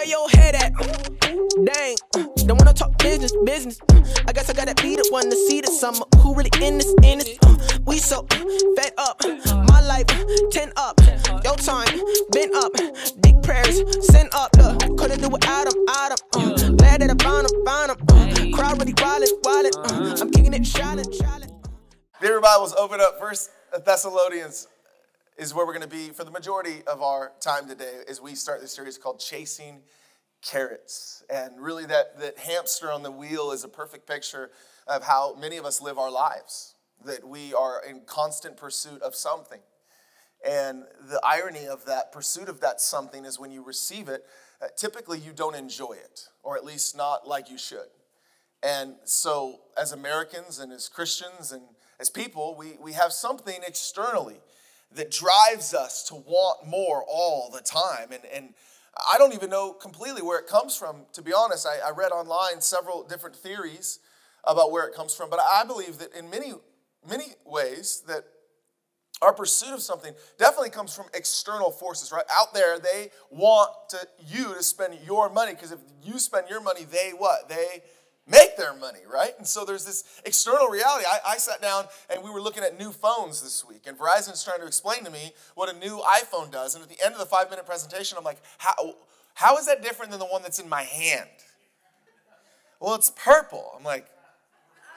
where your head at? Dang, don't wanna talk business. I guess I gotta be the one to see the summer. Who really in this? We so fed up. My life 10 up. Your time been up. Big prayers send up. Couldn't do without him. Glad that I found him. Crowd really wildin'. I'm kicking it, shining. If your Bibles open up, 1 Thessalonians is where we're going to be for the majority of our time today as we start this series called Chasing Carrots. And really that hamster on the wheel is a perfect picture of how many of us live our lives, that we are in constant pursuit of something. And the irony of that pursuit of that something is when you receive it, typically you don't enjoy it, or at least not like you should. And so as Americans and as Christians and as people, we have something externally that drives us to want more all the time. And I don't even know completely where it comes from, to be honest. I read online several different theories about where it comes from, but I believe that in many ways that our pursuit of something definitely comes from external forces, right? Out there, they want you to spend your money, because if you spend your money, they make their money, right? And so there's this external reality. I sat down and we were looking at new phones this week, and Verizon's trying to explain to me what a new iPhone does. And at the end of the 5-minute presentation, I'm like, how is that different than the one that's in my hand? Well, it's purple. I'm like,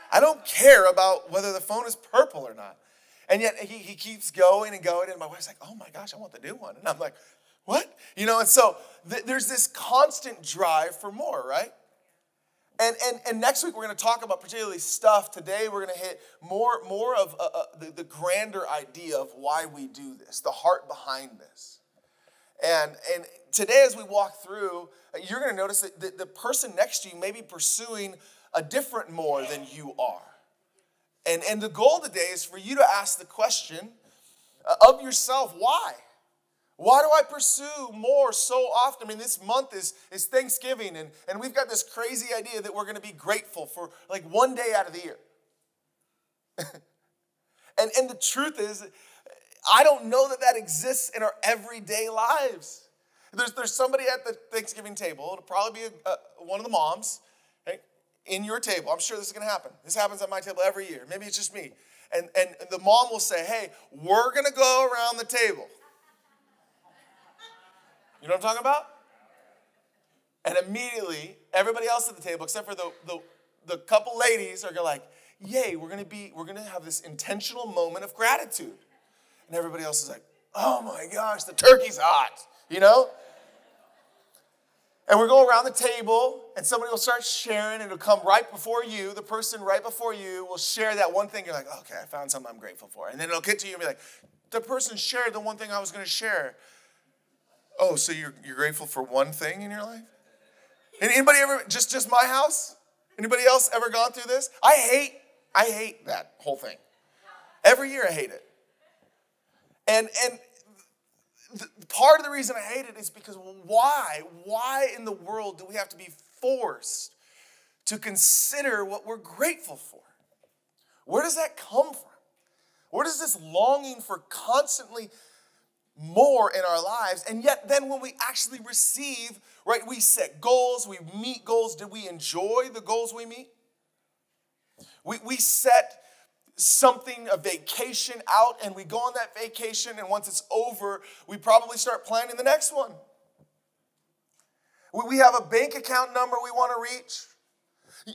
I don't care about whether the phone is purple or not. And yet he keeps going and going, and my wife's like, oh my gosh, I want the new one. And I'm like, what? And so there's this constant drive for more, right? And next week we're going to talk about particularly stuff. Today we're going to hit more of the grander idea of why we do this, the heart behind this. And today as we walk through, you're going to notice that the person next to you may be pursuing a different more than you are. And the goal today is for you to ask the question of yourself, why? Why do I pursue more so often? I mean, this month is Thanksgiving, and we've got this crazy idea that we're going to be grateful for like one day out of the year. and the truth is, I don't know that exists in our everyday lives. There's somebody at the Thanksgiving table. It'll probably be one of the moms, right, in your table. I'm sure this is going to happen. This happens at my table every year. Maybe it's just me. And the mom will say, hey, we're going to go around the table. You know what I'm talking about? And immediately, everybody else at the table, except for the couple ladies, are like, yay, we're gonna have this intentional moment of gratitude. And everybody else is like, oh my gosh, the turkey's hot, And we're going around the table, and somebody will start sharing, and it'll come right before you. The person right before you will share that one thing. You're like, okay, I found something I'm grateful for. And then it'll get to you and be like, the person shared the one thing I was going to share. Oh, so you're grateful for one thing in your life? And anybody ever, just my house? Anybody else ever gone through this? I hate that whole thing. Every year I hate it. And part of the reason I hate it is because why? Why in the world do we have to be forced to consider what we're grateful for? Where does that come from? Where does this longing for constantly more in our lives? And yet then when we actually receive, right, we set goals, we meet goals. Did we enjoy the goals we meet? We set something, a vacation out, and we go on that vacation, and once it's over, we probably start planning the next one. We have a bank account number we want to reach.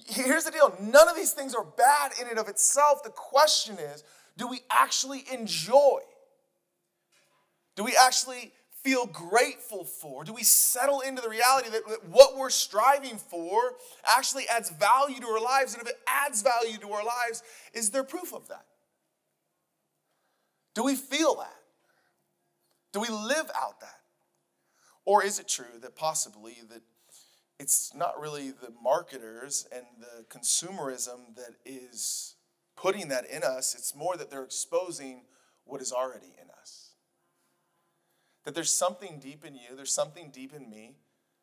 Here's the deal. None of these things are bad in and of itself. The question is, do we actually enjoy? Do we actually feel grateful for? Do we settle into the reality that what we're striving for actually adds value to our lives? And if it adds value to our lives, is there proof of that? Do we feel that? Do we live out that? Or is it true that possibly that it's not really the marketers and the consumerism that is putting that in us, it's more that they're exposing what is already in us? That there's something deep in you, there's something deep in me,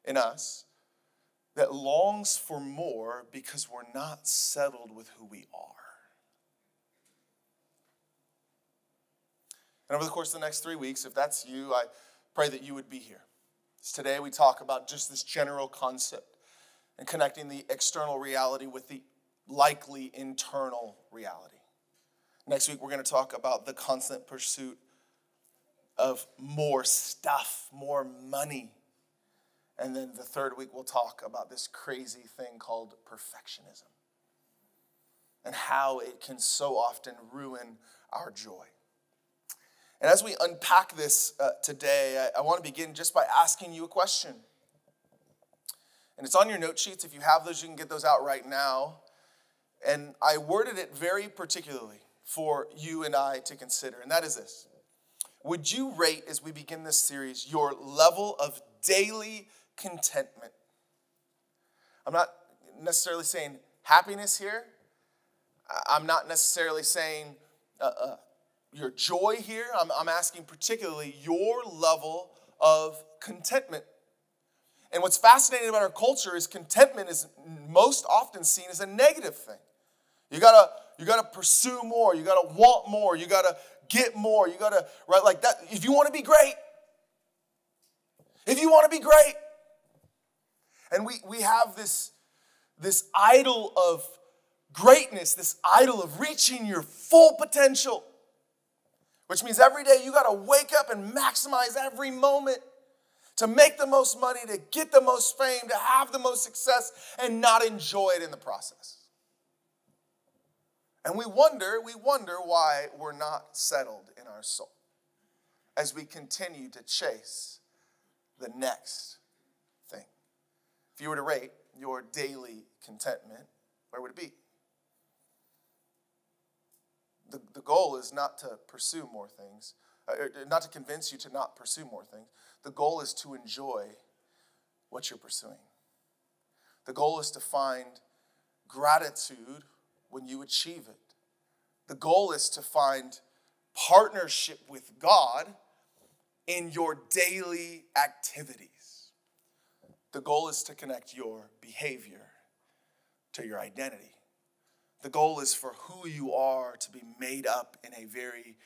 in us, that longs for more because we're not settled with who we are. And over the course of the next 3 weeks, if that's you, I pray that you would be here. So today we talk about just this general concept and connecting the external reality with the likely internal reality. Next week we're going to talk about the constant pursuit of more stuff, more money. And then the third week we'll talk about this crazy thing called perfectionism and how it can so often ruin our joy. And as we unpack this today, I want to begin just by asking you a question. And it's on your note sheets. If you have those, you can get those out right now. And I worded it very particularly for you and I to consider, and that is this. Would you rate, as we begin this series, your level of daily contentment? I'm not necessarily saying happiness here. I'm not necessarily saying your joy here. I'm asking particularly your level of contentment. And what's fascinating about our culture is contentment is most often seen as a negative thing. You gotta pursue more. You gotta want more. You gotta get more. You gotta, right, like that. If you want to be great. If you want to be great. And we have this idol of greatness, this idol of reaching your full potential, which means every day you got to wake up and maximize every moment to make the most money, to get the most fame, to have the most success, and not enjoy it in the process. And we wonder why we're not settled in our soul as we continue to chase the next thing. If you were to rate your daily contentment, where would it be? The goal is not to pursue more things, not to convince you to not pursue more things. The goal is to enjoy what you're pursuing. The goal is to find gratitude when you achieve it. The goal is to find partnership with God in your daily activities. The goal is to connect your behavior to your identity. The goal is for who you are to be made up in a very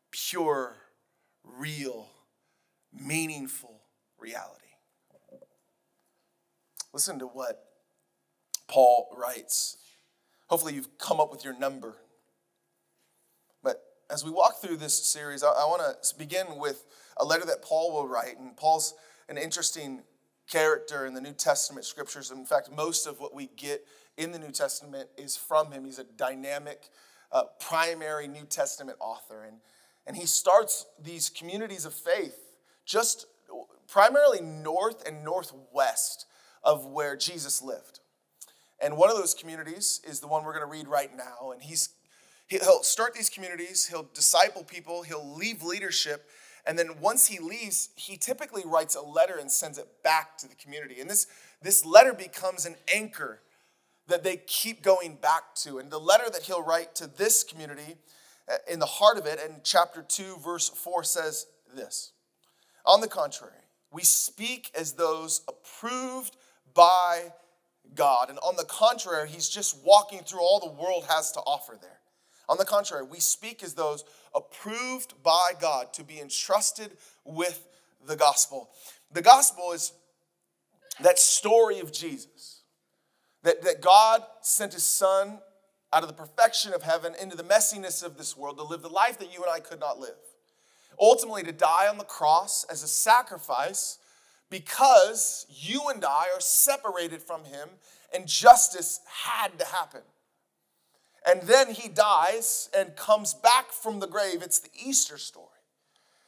pure, real, meaningful reality. Listen to what Paul writes. Hopefully you've come up with your number. But as we walk through this series, I want to begin with a letter that Paul will write. And Paul's an interesting character in the New Testament scriptures. In fact, most of what we get in the New Testament is from him. He's a dynamic, primary New Testament author. And he starts these communities of faith just primarily north and northwest of where Jesus lived. And one of those communities is the one we're going to read right now. And he'll start these communities, he'll disciple people, he'll leave leadership. And then once he leaves, he typically writes a letter and sends it back to the community. And this letter becomes an anchor that they keep going back to. And the letter that he'll write to this community, in the heart of it, in chapter 2, verse 4 says this. On the contrary, we speak as those approved by God. And on the contrary, he's just walking through all the world has to offer there. On the contrary, we speak as those approved by God to be entrusted with the gospel. The gospel is that story of Jesus. That God sent his son out of the perfection of heaven into the messiness of this world to live the life that you and I could not live. Ultimately to die on the cross as a sacrifice because you and I are separated from him and justice had to happen. And then he dies and comes back from the grave. It's the Easter story.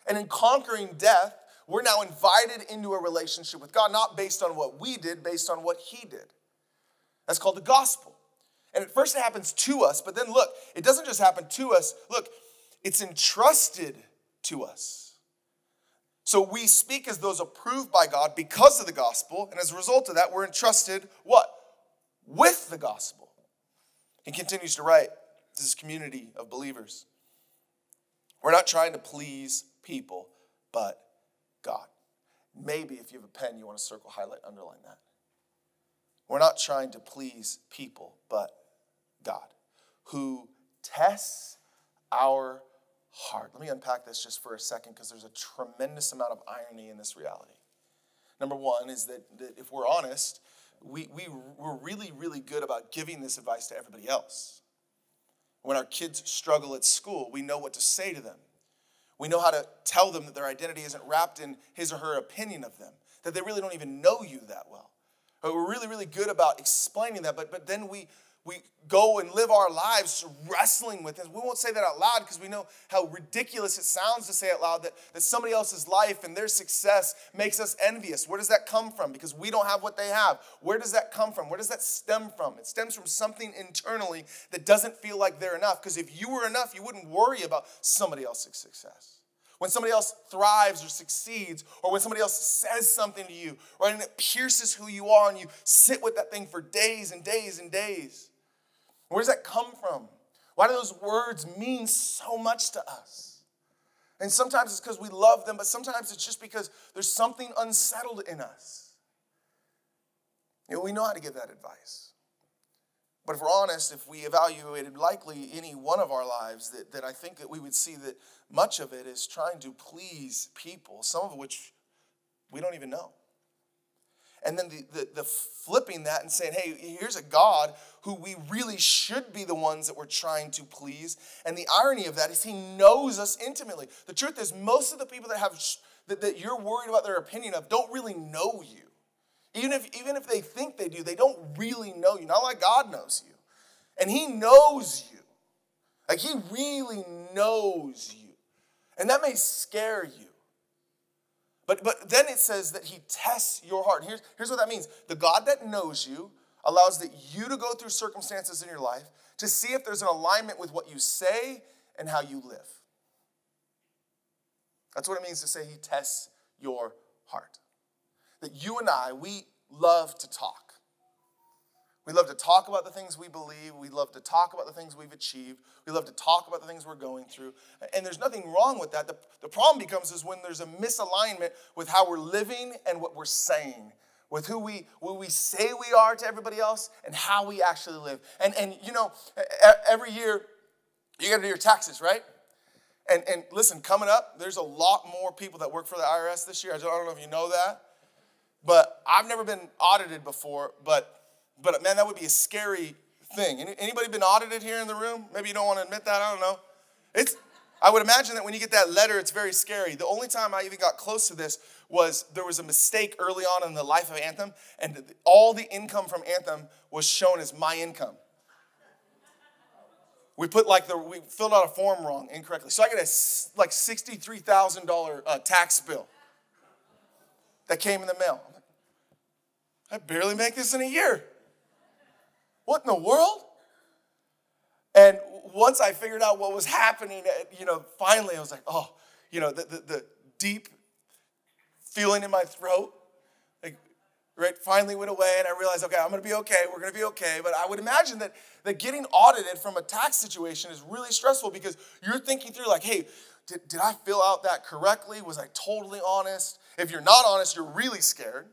And in conquering death, we're now invited into a relationship with God, not based on what we did, based on what he did. That's called the gospel. And at first it happens to us, but then look, it doesn't just happen to us. Look, it's entrusted to us. So we speak as those approved by God because of the gospel, and as a result of that, we're entrusted what? With the gospel. He continues to write, this is a community of believers. We're not trying to please people, but God. Maybe if you have a pen, you want to circle, highlight, underline that. We're not trying to please people, but God, who tests our heart. Let me unpack this just for a second because there's a tremendous amount of irony in this reality. Number one is that if we're honest, we're really, really good about giving this advice to everybody else. When our kids struggle at school, we know what to say to them. We know how to tell them that their identity isn't wrapped in his or her opinion of them, that they really don't even know you that well. But we're really, really good about explaining that, but then we go and live our lives wrestling with this. We won't say that out loud because we know how ridiculous it sounds to say out loud that somebody else's life and their success makes us envious. Where does that come from? Because we don't have what they have. Where does that come from? Where does that stem from? It stems from something internally that doesn't feel like they're enough. Because if you were enough, you wouldn't worry about somebody else's success. When somebody else thrives or succeeds, or when somebody else says something to you, right, and it pierces who you are, and you sit with that thing for days and days and days. Where does that come from? Why do those words mean so much to us? And sometimes it's because we love them, but sometimes it's just because there's something unsettled in us. We know how to give that advice. But if we're honest, if we evaluated likely any one of our lives, that I think that we would see that much of it is trying to please people, some of which we don't even know. And then the flipping that and saying, hey, here's a God who we really should be the ones that we're trying to please. And the irony of that is he knows us intimately. The truth is most of the people that you're worried about their opinion of don't really know you. Even if they think they do, they don't really know you. Not like God knows you. And he knows you. Like he really knows you. And that may scare you. But then it says that he tests your heart. And here's what that means. The God that knows you allows that you to go through circumstances in your life to see if there's an alignment with what you say and how you live. That's what it means to say he tests your heart. That you and I, we love to talk. We love to talk about the things we believe. We love to talk about the things we've achieved. We love to talk about the things we're going through. And there's nothing wrong with that. The problem becomes is when there's a misalignment with how we're living and what we're saying. With who we say we are to everybody else and how we actually live. And you know, every year you got to do your taxes, right? And listen, coming up, there's a lot more people that work for the IRS this year. I don't know if you know that. But I've never been audited before, but man, that would be a scary thing. Anybody been audited here in the room? Maybe you don't want to admit that, I don't know. I would imagine that when you get that letter, it's very scary. The only time I even got close to this was there was a mistake early on in the life of Anthem, and all the income from Anthem was shown as my income. We filled out a form wrong incorrectly. So I got a $63,000 tax bill that came in the mail. I barely make this in a year. What in the world? And once I figured out what was happening, finally I was like, oh, the deep feeling in my throat, finally went away, and I realized, okay, I'm going to be okay. We're going to be okay. But I would imagine that getting audited from a tax situation is really stressful because you're thinking through like, hey, did I fill out that correctly? Was I totally honest? If you're not honest, you're really scared.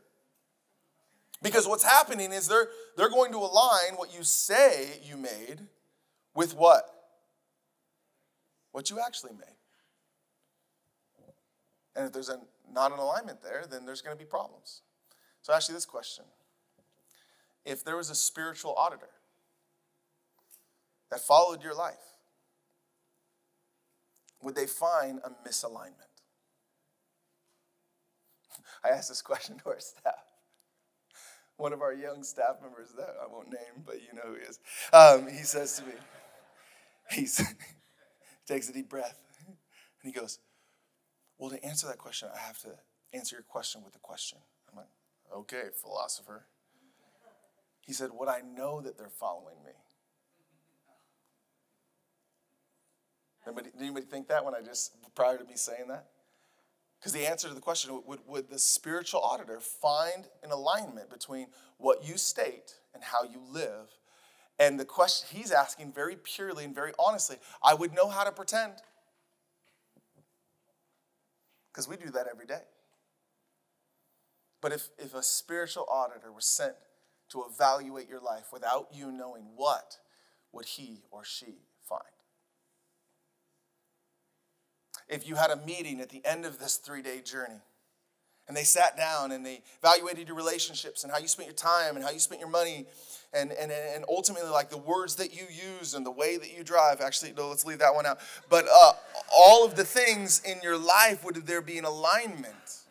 Because what's happening is they're going to align what you say you made with what? What you actually made. And if there's not an alignment there, then there's going to be problems. So I ask you this question. If there was a spiritual auditor that followed your life, would they find a misalignment? I asked this question to our staff. One of our young staff members that I won't name, but you know who he is. He says to me, he takes a deep breath, and he goes, well, to answer that question, I have to answer your question with a question. I'm like, okay, philosopher. He said, would I know that they're following me? Did anybody think that prior to me saying that? Because the answer to the question, would the spiritual auditor find an alignment between what you state and how you live? And the question he's asking very purely and very honestly, I would know how to pretend. Because we do that every day. But if a spiritual auditor was sent to evaluate your life without you knowing, what would he or she find? If you had a meeting at the end of this 3-day journey And they sat down and they evaluated your relationships and how you spent your time and how you spent your money and ultimately like the words that you use and the way that you drive. Actually, no, let's leave that one out. But all of the things in your life, would there be an alignment?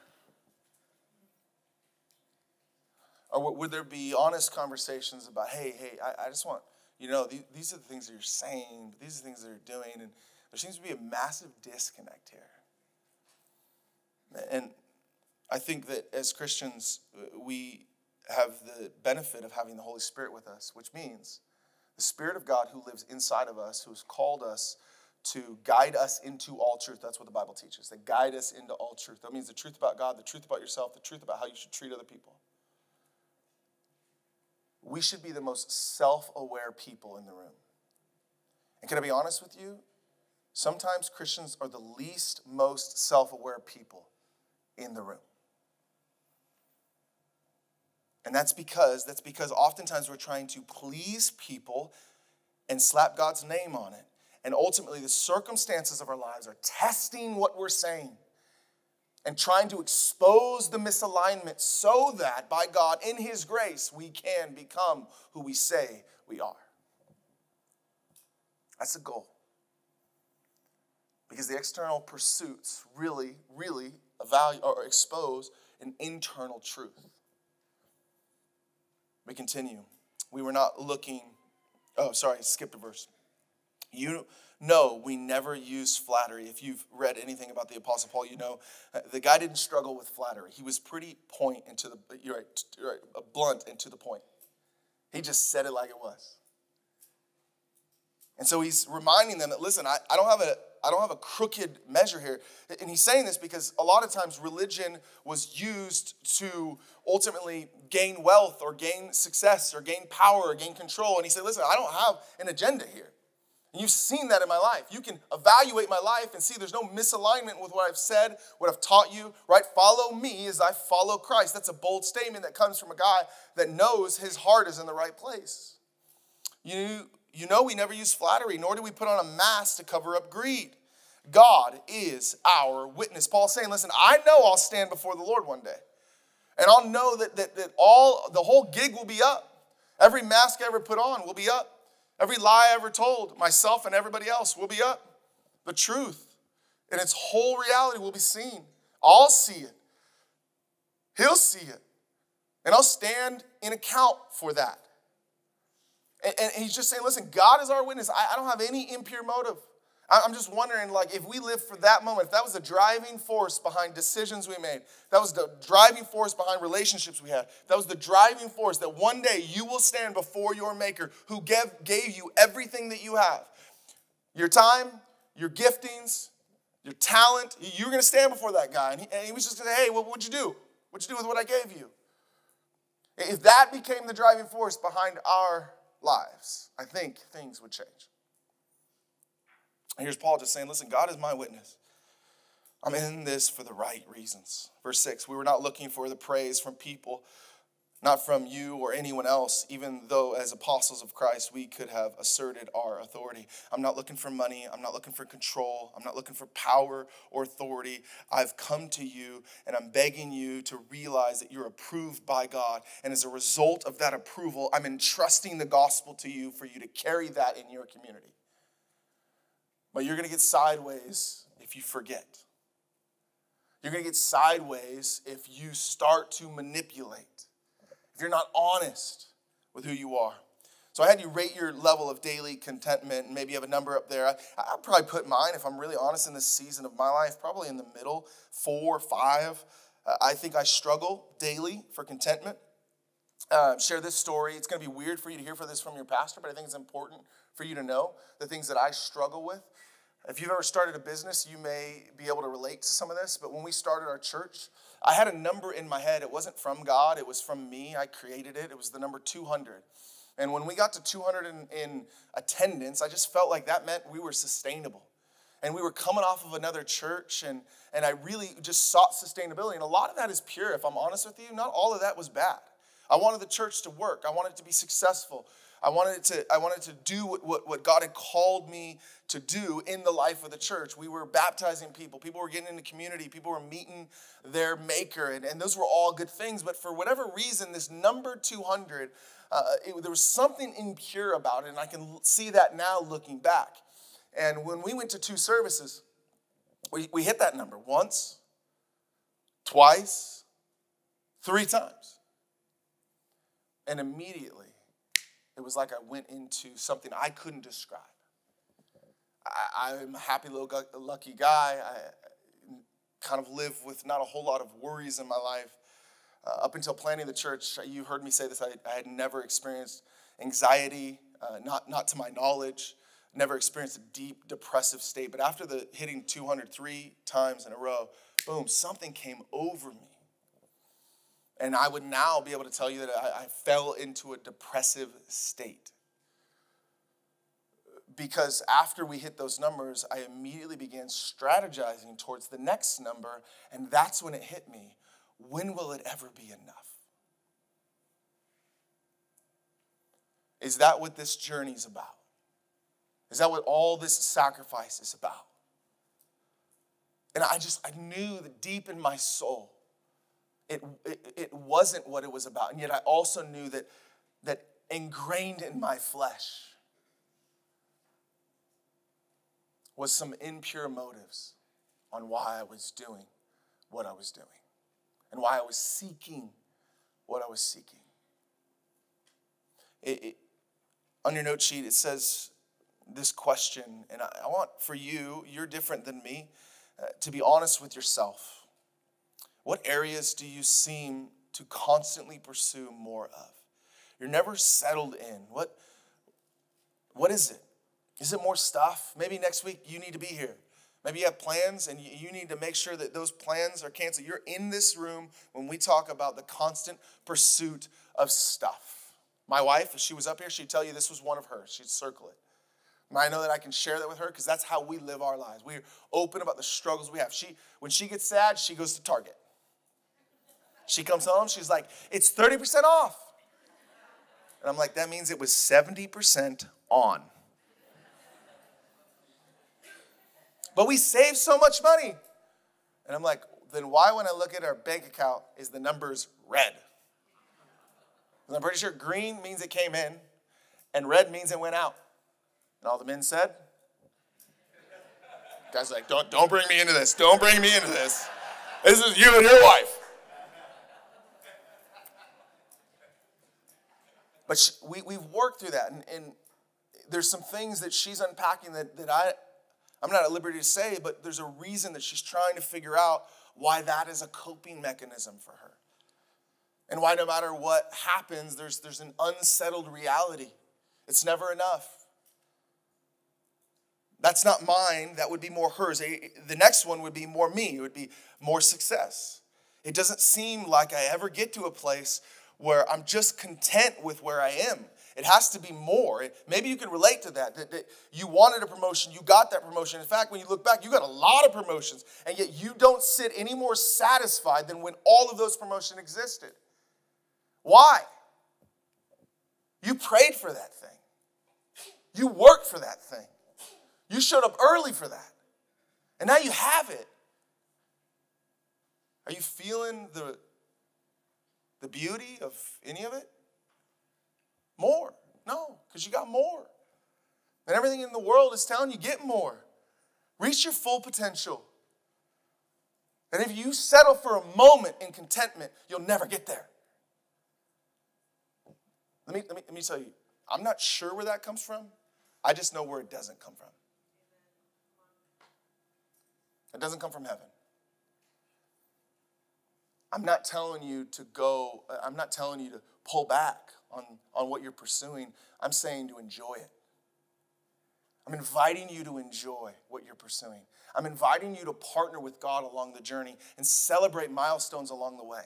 Or would there be honest conversations about, hey, I just want, these are the things that you're saying, these are the things that you're doing, and there seems to be a massive disconnect here. And I think that as Christians, we have the benefit of having the Holy Spirit with us, which means the Spirit of God who lives inside of us, who has called us to guide us into all truth. That's what the Bible teaches, that guide us into all truth. That means the truth about God, the truth about yourself, the truth about how you should treat other people. We should be the most self-aware people in the room. And can I be honest with you? Sometimes Christians are the least most self-aware people in the room. And that's because oftentimes we're trying to please people and slap God's name on it. And ultimately the circumstances of our lives are testing what we're saying and trying to expose the misalignment so that by God, in His grace, we can become who we say we are. That's the goal. Because the external pursuits really, really evaluate or expose an internal truth. We continue. We were not looking, skipped a verse. You know we never use flattery. If you've read anything about the Apostle Paul, you know the guy didn't struggle with flattery. He was pretty blunt and to the point. He just said it like it was. And so he's reminding them that, listen, I don't have a crooked measure here. And he's saying this because a lot of times religion was used to ultimately gain wealth or gain success or gain power or gain control. And he said, listen, I don't have an agenda here. And you've seen that in my life. You can evaluate my life and see there's no misalignment with what I've said, what I've taught you, right? Follow me as I follow Christ. That's a bold statement that comes from a guy that knows his heart is in the right place. You know we never use flattery, nor do we put on a mask to cover up greed. God is our witness. Paul's saying, listen, I know I'll stand before the Lord one day. And I'll know that the whole gig will be up. Every mask I ever put on will be up. Every lie I ever told myself and everybody else will be up. The truth in its whole reality will be seen. I'll see it. He'll see it. And I'll stand in account for that. And he's just saying, listen, God is our witness. I don't have any impure motive. I'm just wondering, like, if we live for that moment, if that was the driving force behind decisions we made, that was the driving force behind relationships we had, that was the driving force that one day you will stand before your Maker who gave you everything that you have. Your time, your giftings, your talent. You're going to stand before that guy. And he was just going to say, hey, what'd you do? What'd you do with what I gave you? If that became the driving force behind our lives, I think things would change. And here's Paul just saying, listen, God is my witness. I'm in this for the right reasons. Verse 6, we were not looking for the praise from people, not from you or anyone else, even though as apostles of Christ, we could have asserted our authority. I'm not looking for money. I'm not looking for control. I'm not looking for power or authority. I've come to you and I'm begging you to realize that you're approved by God. And as a result of that approval, I'm entrusting the gospel to you for you to carry that in your community. But you're going to get sideways if you forget. You're going to get sideways if you start to manipulate. If you're not honest with who you are. So I had you rate your level of daily contentment, and maybe you have a number up there. I'll probably put mine, if I'm really honest in this season of my life, probably in the middle, 4 or 5. I think I struggle daily for contentment. Share this story. It's going to be weird for you to hear this from your pastor, but I think it's important for you to know the things that I struggle with. If you've ever started a business, you may be able to relate to some of this, but when we started our church, I had a number in my head. It wasn't from God. It was from me. I created it. It was the number 200. And when we got to 200 in attendance, I just felt like that meant we were sustainable. And we were coming off of another church, and I really just sought sustainability. And a lot of that is pure, if I'm honest with you. Not all of that was bad. I wanted the church to work. I wanted it to be successful. I wanted to do what God had called me to do in the life of the church. We were baptizing people. People were getting into community. People were meeting their maker. And those were all good things. But for whatever reason, this number 200, there was something impure about it. And I can see that now looking back. And when we went to 2 services, we hit that number once, twice, 3 times. And immediately, it was like I went into something I couldn't describe. I'm a happy-lucky guy. I kind of live with not a whole lot of worries in my life. Up until planting the church, you heard me say this, I had never experienced anxiety, not to my knowledge, never experienced a deep depressive state. But after the hitting 203 times in a row, boom, something came over me. And I would now be able to tell you that I fell into a depressive state. Because after we hit those numbers, I immediately began strategizing towards the next number. And that's when it hit me. When will it ever be enough? Is that what this journey is about? Is that what all this sacrifice is about? And I knew that deep in my soul, it wasn't what it was about. And yet I also knew that ingrained in my flesh was some impure motives on why I was doing what I was doing and why I was seeking what I was seeking. On your note sheet, it says this question, and I want for you, you're different than me, to be honest with yourself. What areas do you seem to constantly pursue more of? You're never settled in. What is it? Is it more stuff? Maybe next week you need to be here. Maybe you have plans and you need to make sure that those plans are canceled. You're in this room when we talk about the constant pursuit of stuff. My wife, if she was up here, she'd tell you this was one of hers. She'd circle it. And I know that I can share that with her because that's how we live our lives. We're open about the struggles we have. When she gets sad, she goes to Target. She comes home, she's like, it's 30% off. And I'm like, that means it was 70% on. But we save so much money. And I'm like, then why when I look at our bank account is the numbers red? And I'm pretty sure green means it came in and red means it went out. And all the men said, guys are like, don't bring me into this. Don't bring me into this. This is you and your wife. But we've worked through that, and there's some things that she's unpacking that I'm not at liberty to say, but there's a reason that she's trying to figure out why that is a coping mechanism for her. And why no matter what happens, there's an unsettled reality. It's never enough. That's not mine. That would be more hers. The next one would be more me. It would be more success. It doesn't seem like I ever get to a place where I'm just content with where I am. It has to be more. Maybe you can relate to that you wanted a promotion, you got that promotion. In fact, when you look back, you got a lot of promotions, and yet you don't sit any more satisfied than when all of those promotions existed. Why? You prayed for that thing. You worked for that thing. You showed up early for that. And now you have it. Are you feeling the beauty of any of it? More. No, because you got more. And everything in the world is telling you get more. Reach your full potential. And if you settle for a moment in contentment, you'll never get there. Let me tell you, I'm not sure where that comes from. I just know where it doesn't come from. It doesn't come from heaven. I'm not telling you to pull back on what you're pursuing. I'm saying to enjoy it. I'm inviting you to enjoy what you're pursuing. I'm inviting you to partner with God along the journey and celebrate milestones along the way.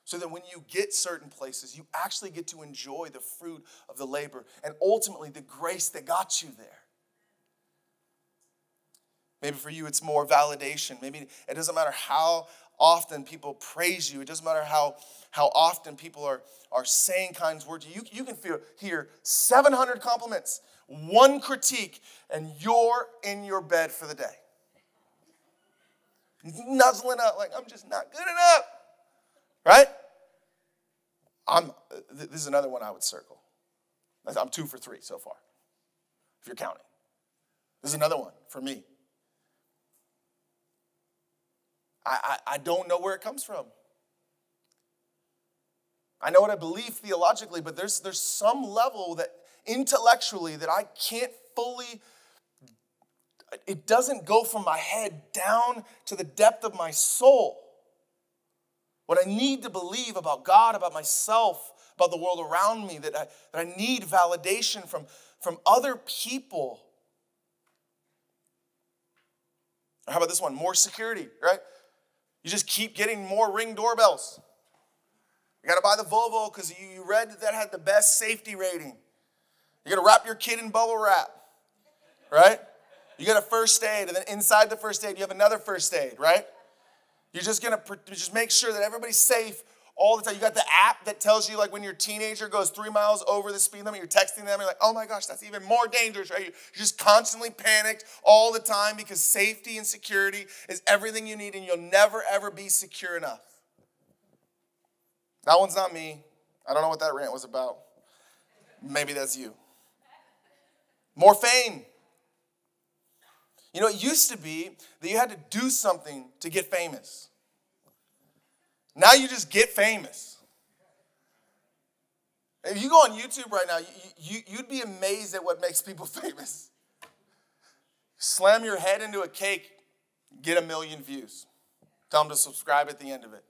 So that when you get certain places, you actually get to enjoy the fruit of the labor and ultimately the grace that got you there. Maybe for you it's more validation. Maybe it doesn't matter how often people praise you. It doesn't matter how often people are saying kind words. You can hear 700 compliments, one critique, and you're in your bed for the day. Nuzzling up like, I'm just not good enough. Right? This is another one I would circle. I'm 2 for 3 so far, if you're counting. This is another one for me. I don't know where it comes from. I know what I believe theologically, but there's some level that intellectually that I can't fully, it doesn't go from my head down to the depth of my soul. What I need to believe about God, about myself, about the world around me, that I need validation from other people. Or how about this one? More security, right? You just keep getting more Ring doorbells. You got to buy the Volvo because you read that had the best safety rating. You got to wrap your kid in bubble wrap, right? You got a first aid, and then inside the first aid, you have another first aid, right? You're just going to just make sure that everybody's safe all the time. You got the app that tells you, like, when your teenager goes 3 miles over the speed limit, you're texting them, you're like, oh my gosh, that's even more dangerous, right? You're just constantly panicked all the time because safety and security is everything you need, and you'll never, ever be secure enough. That one's not me. I don't know what that rant was about. Maybe that's you. More fame. You know, it used to be that you had to do something to get famous. Now you just get famous. If you go on YouTube right now, you'd be amazed at what makes people famous. Slam your head into a cake, get 1 million views. Tell them to subscribe at the end of it.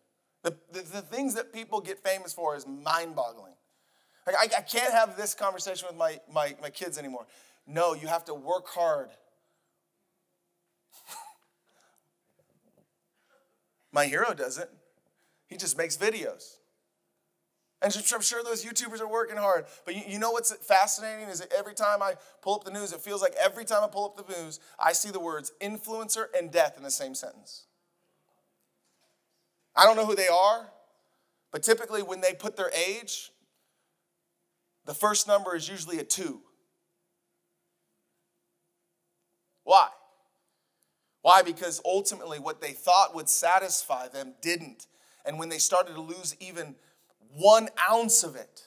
The things that people get famous for is mind-boggling. Like, I can't have this conversation with my kids anymore. No, you have to work hard. My hero doesn't. He just makes videos. And I'm sure those YouTubers are working hard. But you know what's fascinating is that every time I pull up the news, it feels like every time I pull up the news, I see the words influencer and death in the same sentence. I don't know who they are, but typically when they put their age, the first number is usually a 2. Why? Why? Because ultimately what they thought would satisfy them didn't. And when they started to lose even 1 ounce of it,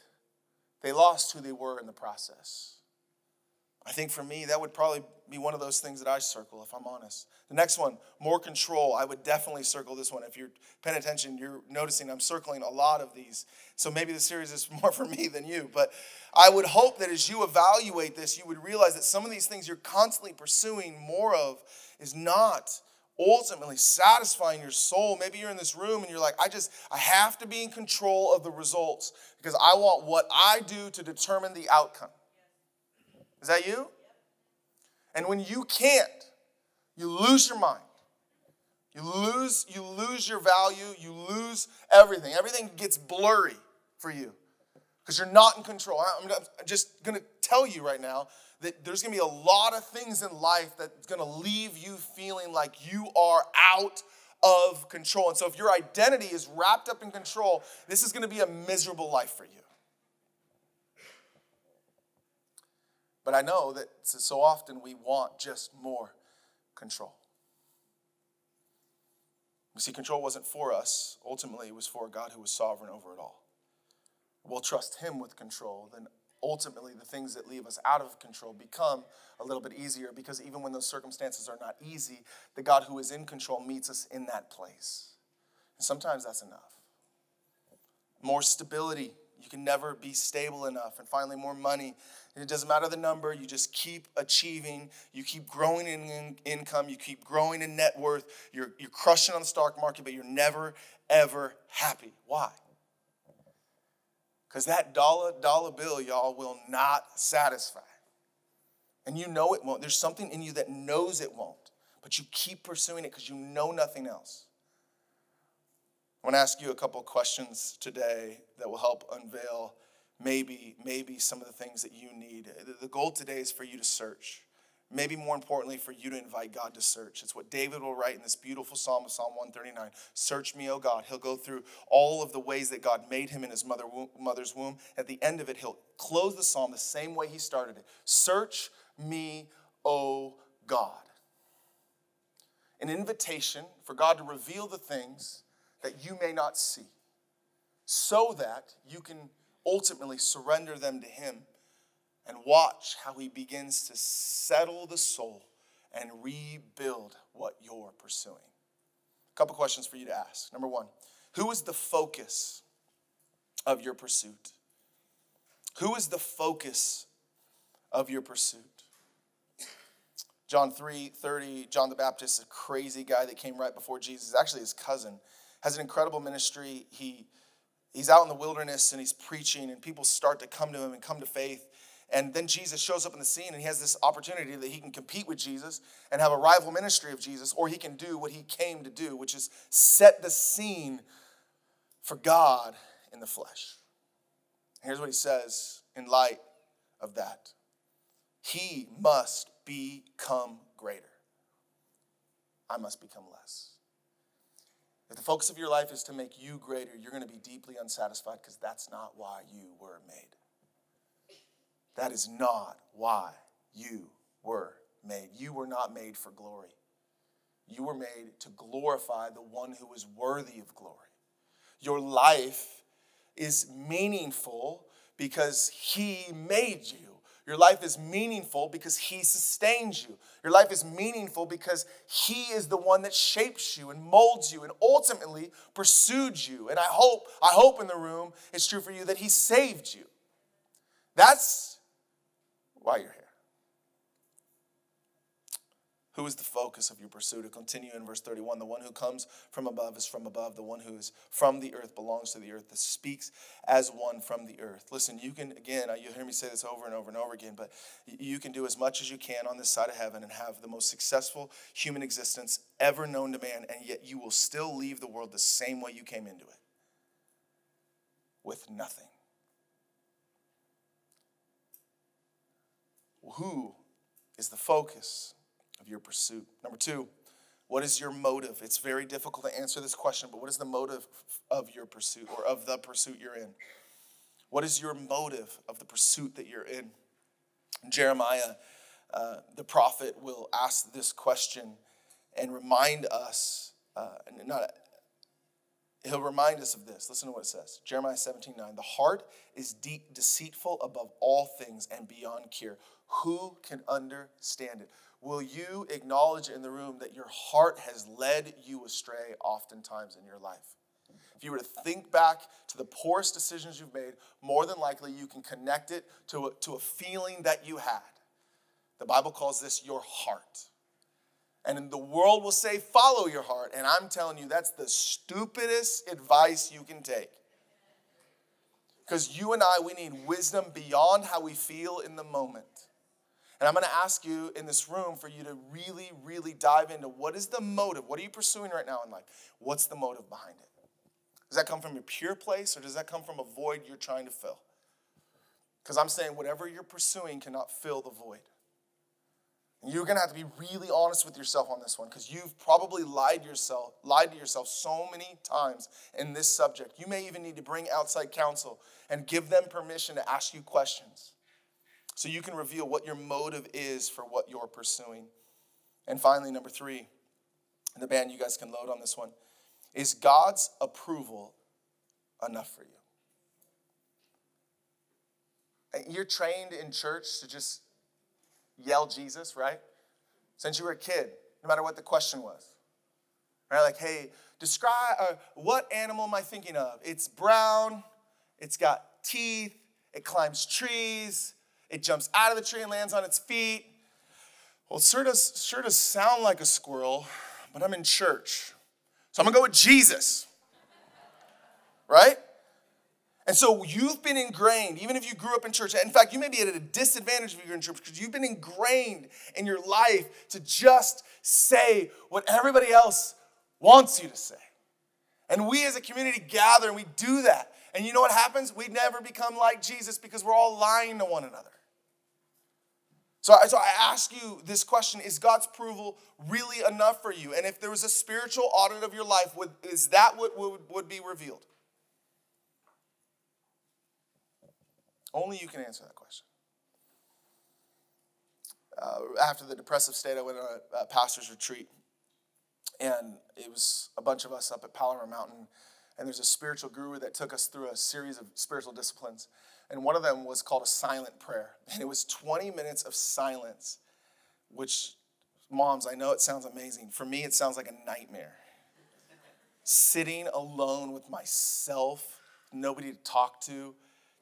they lost who they were in the process. I think for me, that would probably be one of those things that I circle, if I'm honest. The next one, more control. I would definitely circle this one. If you're paying attention, you're noticing I'm circling a lot of these. So maybe the series is more for me than you. But I would hope that as you evaluate this, you would realize that some of these things you're constantly pursuing more of is not ultimately satisfying your soul. Maybe you're in this room and you're like, I have to be in control of the results because I want what I do to determine the outcome. Is that you? And when you can't, you lose your mind. You lose your value. You lose everything. Everything gets blurry for you because you're not in control. I'm just going to tell you right now that there's going to be a lot of things in life that's going to leave you feeling like you are out of control. And so if your identity is wrapped up in control, this is going to be a miserable life for you. But I know that so often we want just more control. You see, control wasn't for us. Ultimately, it was for God who was sovereign over it all. We'll trust him with control. Then ultimately, the things that leave us out of control become a little bit easier because even when those circumstances are not easy, the God who is in control meets us in that place. And sometimes that's enough. More stability. You can never be stable enough. And finally, more money. It doesn't matter the number. You just keep achieving. You keep growing in income. You keep growing in net worth. You're crushing on the stock market, but you're never, ever happy. Why? Because that dollar bill, y'all, will not satisfy. And you know it won't. There's something in you that knows it won't. But you keep pursuing it because you know nothing else. I want to ask you a couple of questions today that will help unveil maybe some of the things that you need. The goal today is for you to search. maybe more importantly, for you to invite God to search. It's what David will write in this beautiful psalm of Psalm 139. Search me, O God. He'll go through all of the ways that God made him in his mother's womb. At the end of it, he'll close the psalm the same way he started it. Search me, O God. An invitation for God to reveal the things that you may not see, so that you can ultimately surrender them to him and watch how he begins to settle the soul and rebuild what you're pursuing. A couple questions for you to ask. Number one, who is the focus of your pursuit? Who is the focus of your pursuit? John 3:30, John the Baptist, a crazy guy that came right before Jesus, actually his cousin, has an incredible ministry. He's out in the wilderness and he's preaching, and people start to come to him and come to faith. And then Jesus shows up in the scene, and he has this opportunity that he can compete with Jesus and have a rival ministry of Jesus, or he can do what he came to do, which is set the scene for God in the flesh. Here's what he says in light of that. He must become greater. I must become less. If the focus of your life is to make you greater, you're going to be deeply unsatisfied, because that's not why you were made. That is not why you were made. You were not made for glory. You were made to glorify the one who is worthy of glory. Your life is meaningful because he made you. Your life is meaningful because he sustains you. Your life is meaningful because he is the one that shapes you and molds you and ultimately pursued you. And I hope in the room it's true for you that he saved you. That's why you're here. Who is the focus of your pursuit? To continue in verse 31, the one who comes from above is from above. The one who is from the earth belongs to the earth. That speaks as one from the earth. Listen, you can, again, you'll hear me say this over and over and over again, but you can do as much as you can on this side of heaven and have the most successful human existence ever known to man, and yet you will still leave the world the same way you came into it, with nothing. Who is the focus of your pursuit? Number two, what is your motive? It's very difficult to answer this question, but what is the motive of your pursuit, or of the pursuit you're in? What is your motive of the pursuit that you're in? Jeremiah, the prophet, will ask this question and remind us, he'll remind us of this. Listen to what it says. Jeremiah 17:9. The heart is deceitful above all things and beyond cure. Who can understand it? Will you acknowledge in the room that your heart has led you astray oftentimes in your life? If you were to think back to the poorest decisions you've made, more than likely you can connect it to a feeling that you had. The Bible calls this your heart. And the world will say, follow your heart. And I'm telling you, that's the stupidest advice you can take. Because you and I, we need wisdom beyond how we feel in the moment. And I'm going to ask you in this room for you to really, really dive into what is the motive? What are you pursuing right now in life? What's the motive behind it? Does that come from a pure place, or does that come from a void you're trying to fill? Because I'm saying whatever you're pursuing cannot fill the void. And you're going to have to be really honest with yourself on this one, because you've probably lied to yourself so many times in this subject. You may even need to bring outside counsel and give them permission to ask you questions, so you can reveal what your motive is for what you're pursuing. And finally, number three, and the band, you guys can load on this one, is God's approval enough for you? You're trained in church to just yell Jesus, right? Since you were a kid, no matter what the question was. Right? Like, hey, describe, what animal am I thinking of? It's brown, it's got teeth, it climbs trees, it jumps out of the tree and lands on its feet. Well, it sure does sound like a squirrel, but I'm in church. So I'm going to go with Jesus. Right? And so you've been ingrained, even if you grew up in church. In fact, you may be at a disadvantage if you're in church, because you've been ingrained in your life to just say what everybody else wants you to say. And we as a community gather and we do that. And you know what happens? We never become like Jesus because we're all lying to one another. So I ask you this question, is God's approval really enough for you? And if there was a spiritual audit of your life, is that what would be revealed? Only you can answer that question. After the depressive state, I went on a pastor's retreat. And it was a bunch of us up at Palomar Mountain. And there's a spiritual guru that took us through a series of spiritual disciplines. And one of them was called a silent prayer. And it was 20 minutes of silence, which, moms, I know it sounds amazing. For me, it sounds like a nightmare. Sitting alone with myself, nobody to talk to,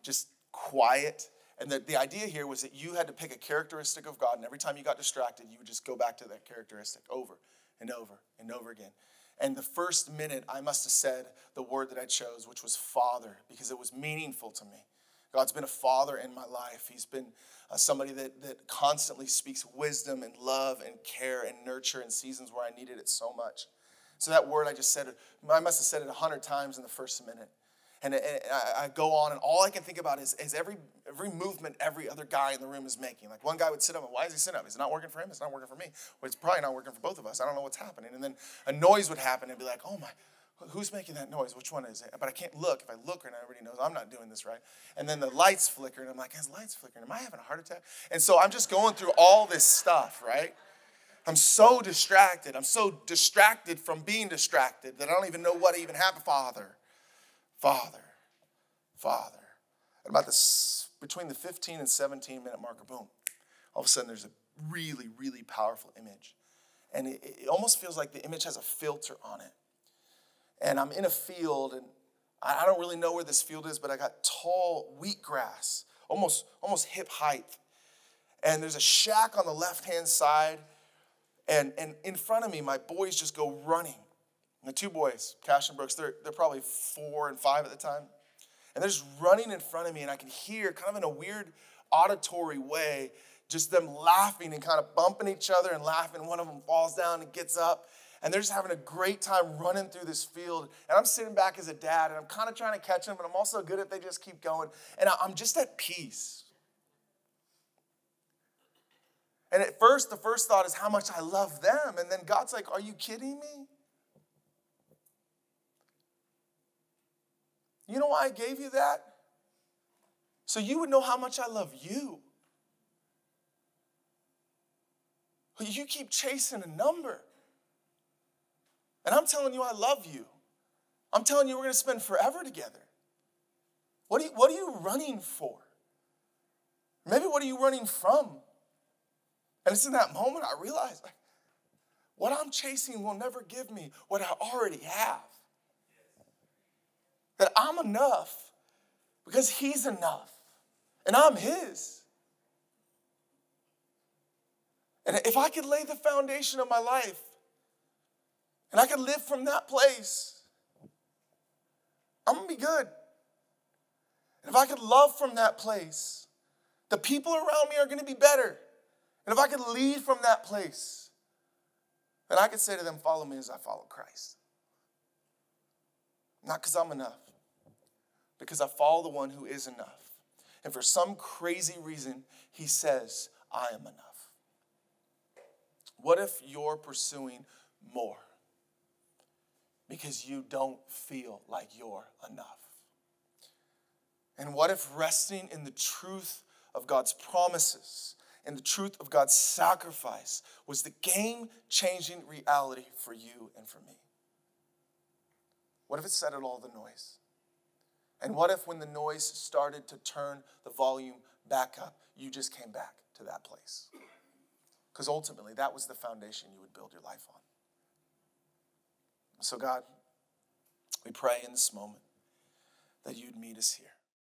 just quiet. And the idea here was that you had to pick a characteristic of God, and every time you got distracted, you would just go back to that characteristic over and over and over again. And the first minute, I must have said the word that I chose, which was Father, because it was meaningful to me. God's been a father in my life. He's been somebody that constantly speaks wisdom and love and care and nurture in seasons where I needed it so much. So that word I just said, I must have said it 100 times in the first minute. And I go on, and all I can think about is every movement every other guy in the room is making. Like one guy would sit up, and why is he sitting up? Is it not working for him? It's not working for me. Well, it's probably not working for both of us. I don't know what's happening. And then a noise would happen, and be like, oh my, who's making that noise? Which one is it? But I can't look. If I look, and everybody knows I'm not doing this right. And then the lights flicker, and I'm like, his lights flickering. Am I having a heart attack? And so I'm just going through all this stuff, right? I'm so distracted. I'm so distracted from being distracted that I don't even know what even happened. Father. And about between the 15 and 17 minute marker, boom, all of a sudden there's a really, really powerful image. And it almost feels like the image has a filter on it. And I'm in a field, and I don't really know where this field is, but I got tall wheatgrass, almost hip height. And there's a shack on the left-hand side. And in front of me, my boys just go running. And the two boys, Cash and Brooks, they're probably 4 and 5 at the time. And they're just running in front of me, and I can hear, kind of in a weird auditory way, just them laughing and kind of bumping each other and laughing. One of them falls down and gets up, and they're just having a great time running through this field. And I'm sitting back as a dad, and I'm kind of trying to catch them, but I'm also good if they just keep going. And I'm just at peace. And at first, the first thought is how much I love them. And then God's like, are you kidding me? You know why I gave you that? So you would know how much I love you. But you keep chasing a number. And I'm telling you I love you. I'm telling you we're going to spend forever together. What are you running for? Maybe what are you running from? And it's in that moment I realize, like, what I'm chasing will never give me what I already have. That I'm enough because he's enough. And I'm his. And if I could lay the foundation of my life, and I could live from that place, I'm going to be good. And if I could love from that place, the people around me are going to be better. And if I could lead from that place, then I could say to them, follow me as I follow Christ. Not because I'm enough, because I follow the one who is enough. And for some crazy reason, he says, I am enough. What if you're pursuing more because you don't feel like you're enough? And what if resting in the truth of God's promises and the truth of God's sacrifice was the game-changing reality for you and for me? What if it settled all the noise? And what if when the noise started to turn the volume back up, you just came back to that place? Because ultimately, that was the foundation you would build your life on. So God, we pray in this moment that you'd meet us here.